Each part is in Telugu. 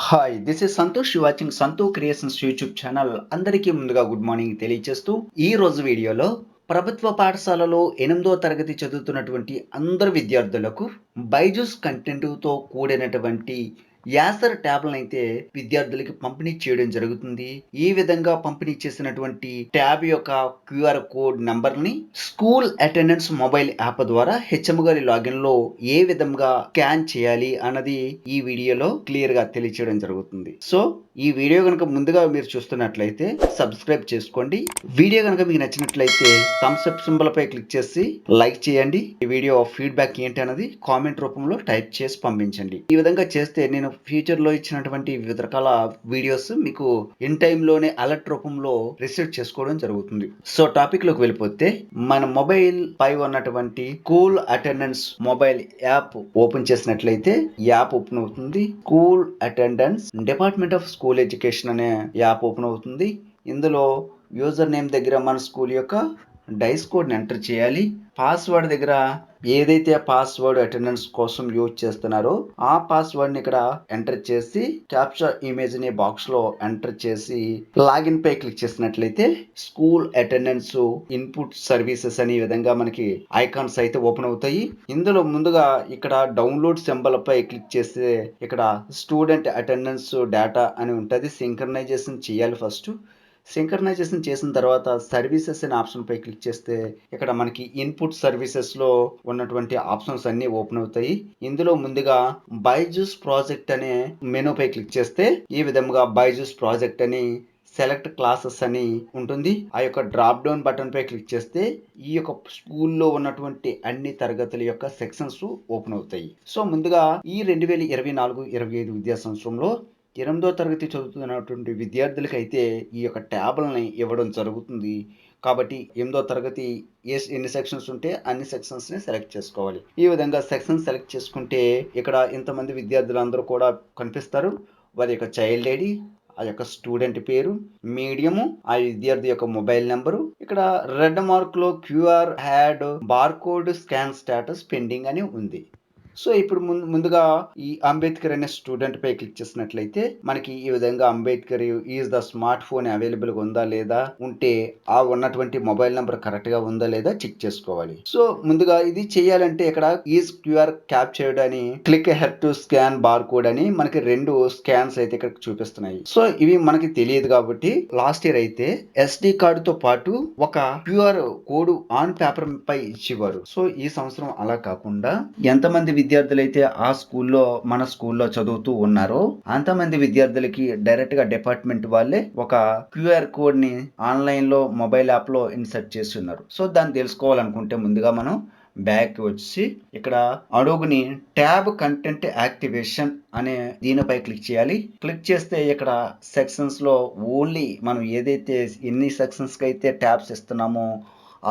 Hi this is Santosh watching Santhu creations YouTube channel. అందరికీ ముందుగా గుడ్ మార్నింగ్ తెలియజేస్తూ ఈ రోజు వీడియోలో ప్రభుత్వ పాఠశాలలో 8వ తరగతి చదువుతున్నటువంటి అందరు విద్యార్థులకు బైజూస్ కంటెంట్తో కూడినటువంటి యాసర్ ట్యాబ్లను అయితే విద్యార్థులకి పంపిణీ చేయడం జరుగుతుంది. ఈ విధంగా పంపిణీ చేసినటువంటి ట్యాబ్ యొక్క క్యూఆర్ కోడ్ నంబర్ని స్కూల్ అటెండెన్స్ మొబైల్ యాప్ ద్వారా హెచ్ఎం గారి లాగిన్ లో ఏ విధంగా స్కాన్ చేయాలి అన్నది ఈ వీడియోలో క్లియర్ గా తెలియచేయడం జరుగుతుంది. సో ఈ వీడియో కనుక ముందుగా మీరు చూస్తున్నట్లయితే సబ్స్క్రైబ్ చేసుకోండి. వీడియో కనుక మీకు నచ్చినట్లయితే థమ్స్ అప్ సింబల్ పై క్లిక్ చేసి లైక్ చేయండి. ఈ వీడియో ఫీడ్బ్యాక్ ఏంటి అన్నది కామెంట్ రూపంలో టైప్ చేసి పంపించండి. ఈ విధంగా చేస్తే నేను ఫ్యూచర్ లో ఇచ్చినటువంటి వివిధ రకాల వీడియోస్ మీకు ఇన్ టైమ్ లోనే అలర్ట్ రూపంలో రిసీవ్ చేసుకోవడం జరుగుతుంది. సో టాపిక్ లోకి వెళ్ళిపోతే మన మొబైల్ పై ఉన్నటువంటి school attendance mobile app open చేసినట్లయితే యాప్ ఓపెన్ అవుతుంది. School attendance department of school education అనే యాప్ ఓపెన్ అవుతుంది. ఇందులో యూజర్ నేమ్ దగ్గర మన స్కూల్ యొక్క డైస్ కోడ్ని ఎంటర్ చేయాలి. పాస్వర్డ్ దగ్గర ఏదైతే పాస్వర్డ్ అటెండెన్స్ కోసం యూజ్ చేస్తున్నారో ఆ పాస్వర్డ్ని ఇక్కడ ఎంటర్ చేసి క్యాప్చర్ ఇమేజ్ ని బాక్స్ లో ఎంటర్ చేసి లాగిన్ పై క్లిక్ చేసినట్లయితే స్కూల్ అటెండెన్స్ ఇన్పుట్ సర్వీసెస్ అనే విధంగా మనకి ఐకాన్స్ అయితే ఓపెన్ అవుతాయి. ఇందులో ముందుగా ఇక్కడ డౌన్లోడ్ సింబల్ పై క్లిక్ చేస్తే ఇక్కడ స్టూడెంట్ అటెండెన్స్ డేటా అని ఉంటుంది. సింక్రనైజేషన్ చేయాలి. ఫస్ట్ సింక్రనైజేషన్ చేసిన తర్వాత సర్వీసెస్ అనే ఆప్షన్ పై క్లిక్ చేస్తే ఇక్కడ మనకి ఇన్పుట్ సర్వీసెస్ లో ఉన్నటువంటి ఆప్షన్స్ అన్ని ఓపెన్ అవుతాయి. ఇందులో ముందుగా బైజూస్ ప్రాజెక్ట్ అనే మెనూ పై క్లిక్ చేస్తే ఈ విధంగా బైజూస్ ప్రాజెక్ట్ అని సెలెక్ట్ క్లాసెస్ అని ఉంటుంది. ఆ యొక్క డ్రాప్ డౌన్ బటన్ పై క్లిక్ చేస్తే ఈ యొక్క స్కూల్లో ఉన్నటువంటి అన్ని తరగతుల యొక్క సెక్షన్స్ ఓపెన్ అవుతాయి. సో ముందుగా ఈ 2024-25 విద్యా సంవత్సరంలో 8వ తరగతి చదువుతున్నటువంటి విద్యార్థులకి అయితే ఈ యొక్క ట్యాబ్లని ఇవ్వడం జరుగుతుంది. కాబట్టి 8వ తరగతి ఎన్ని సెక్షన్స్ ఉంటే అన్ని సెక్షన్స్ని సెలెక్ట్ చేసుకోవాలి. ఈ విధంగా సెక్షన్ సెలెక్ట్ చేసుకుంటే ఇక్కడ ఇంతమంది విద్యార్థులందరూ కూడా కనిపిస్తారు. వారి యొక్క చైల్డ్ ఐడి, ఆ యొక్క స్టూడెంట్ పేరు, మీడియము, ఆ విద్యార్థి యొక్క మొబైల్ నెంబరు, ఇక్కడ రెడ్ మార్క్ లో QR had barcode scan status pending అని ఉంది. సో ఇప్పుడు ముందుగా ఈ అంబేద్కర్ అనే స్టూడెంట్ పై క్లిక్ చేసినట్లయితే మనకి ఈ విధంగా Ambedkar is the smart phone available గా ఉందా లేదా, ఉంటే ఆ ఉన్నటువంటి మొబైల్ నెంబర్ కరెక్ట్ గా ఉందా లేదా చెక్ చేసుకోవాలి. సో ముందుగా ఇది చేయాలంటే ఇక్కడ ఈజ్ క్యూఆర్ క్యాప్చర్డ్ అని click head to scan bar code అని మనకి 2 స్కాన్స్ అయితే ఇక్కడ చూపిస్తున్నాయి. సో ఇవి మనకి తెలియదు కాబట్టి లాస్ట్ ఇయర్ అయితే SD కార్డుతో పాటు ఒక క్యూఆర్ కోడ్ ఆన్ పేపర్ పై ఇచ్చేవారు. సో ఈ సంవత్సరం అలా కాకుండా ఎంతమంది విద్యార్థులు అయితే ఆ స్కూల్లో మన స్కూల్లో చదువుతూ ఉన్నారో అంతమంది విద్యార్థులకి డైరెక్ట్ గా డిపార్ట్మెంట్ వాళ్ళే ఒక క్యూఆర్ కోడ్ ని ఆన్లైన్ లో మొబైల్ యాప్ లో ఇన్సర్ట్ చేసి ఉన్నారు. సో దాన్ని తెలుసుకోవాలనుకుంటే ముందుగా మనం బ్యాక్ వచ్చి ఇక్కడ అడుగుని ట్యాబ్ కంటెంట్ యాక్టివేషన్ అనే దీనిపై క్లిక్ చేయాలి. క్లిక్ చేస్తే ఇక్కడ సెక్షన్స్ లో ఓన్లీ మనం ఏదైతే ఎన్ని సెక్షన్స్ కి అయితే ట్యాబ్స్ ఇస్తున్నామో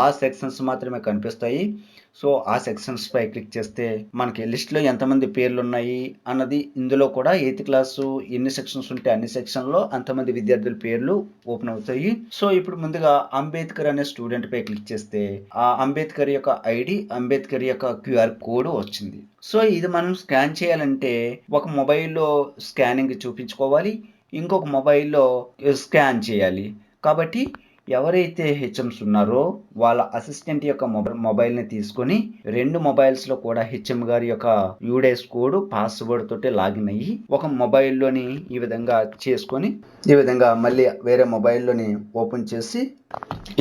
ఆ సెక్షన్స్ మాత్రమే కనిపిస్తాయి. సో ఆ సెక్షన్స్ పై క్లిక్ చేస్తే మనకి లిస్ట్ లో ఎంతమంది పేర్లు ఉన్నాయి అన్నది, ఇందులో కూడా 8th క్లాసు ఎన్ని సెక్షన్స్ ఉంటే అన్ని సెక్షన్ లో అంతమంది విద్యార్థుల పేర్లు ఓపెన్ అవుతాయి. సో ఇప్పుడు ముందుగా అంబేద్కర్ అనే స్టూడెంట్ పై క్లిక్ చేస్తే ఆ అంబేద్కర్ యొక్క ఐడి, అంబేద్కర్ యొక్క క్యూఆర్ కోడ్ వచ్చింది. సో ఇది మనం స్కాన్ చేయాలంటే ఒక మొబైల్లో స్కానింగ్ చూపించుకోవాలి, ఇంకొక మొబైల్లో స్కాన్ చేయాలి. కాబట్టి ఎవరైతే హెచ్ఎంస్ ఉన్నారో వాళ్ళ అసిస్టెంట్ యొక్క మొబైల్ని తీసుకొని 2 మొబైల్స్లో కూడా హెచ్ఎం గారి యొక్క యూడైస్ కోడ్ పాస్వర్డ్ తోటి లాగిన్ అయ్యి ఒక మొబైల్లోని ఈ విధంగా చేసుకొని ఈ విధంగా మళ్ళీ వేరే మొబైల్లోని ఓపెన్ చేసి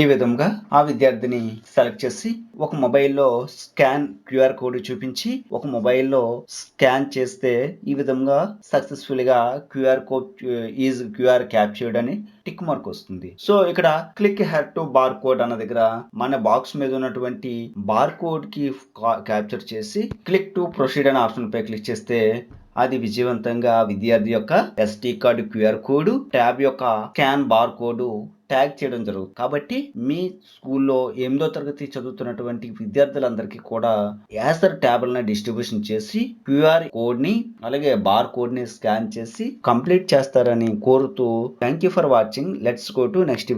ఈ విధంగా ఆ విద్యార్థిని సెలెక్ట్ చేసి ఒక మొబైల్లో స్కాన్ క్యూఆర్ కోడ్ చూపించి ఒక మొబైల్లో స్కాన్ చేస్తే ఈ విధంగా సక్సెస్ఫుల్ గా క్యూఆర్ క్యాప్చర్డ్ అని టిక్ మార్క్ వస్తుంది. సో ఇక్కడ click head to bar code అన్న దగ్గర మన బాక్స్ మీద ఉన్నటువంటి బార్ కోడ్ కి క్యాప్చర్ చేసి క్లిక్ టు ప్రొసీడ్ అనే ఆప్షన్ పై క్లిక్ చేస్తే అది విజయవంతంగా విద్యార్థి యొక్క SD card QR code tab యొక్క స్కాన్ బార్ కోడ్ ట్యాగ్ చేయడం జరుగుతుంది. కాబట్టి మీ స్కూల్లో 8వ తరగతి చదువుతున్నటువంటి విద్యార్థులందరికీ కూడా యాసర్ ట్యాబ్లను డిస్ట్రిబ్యూషన్ చేసి క్యూఆర్ కోడ్ ని అలాగే బార్ కోడ్ ని స్కాన్ చేసి కంప్లీట్ చేస్తారని కోరుతూ thank you for watching. Let's go to next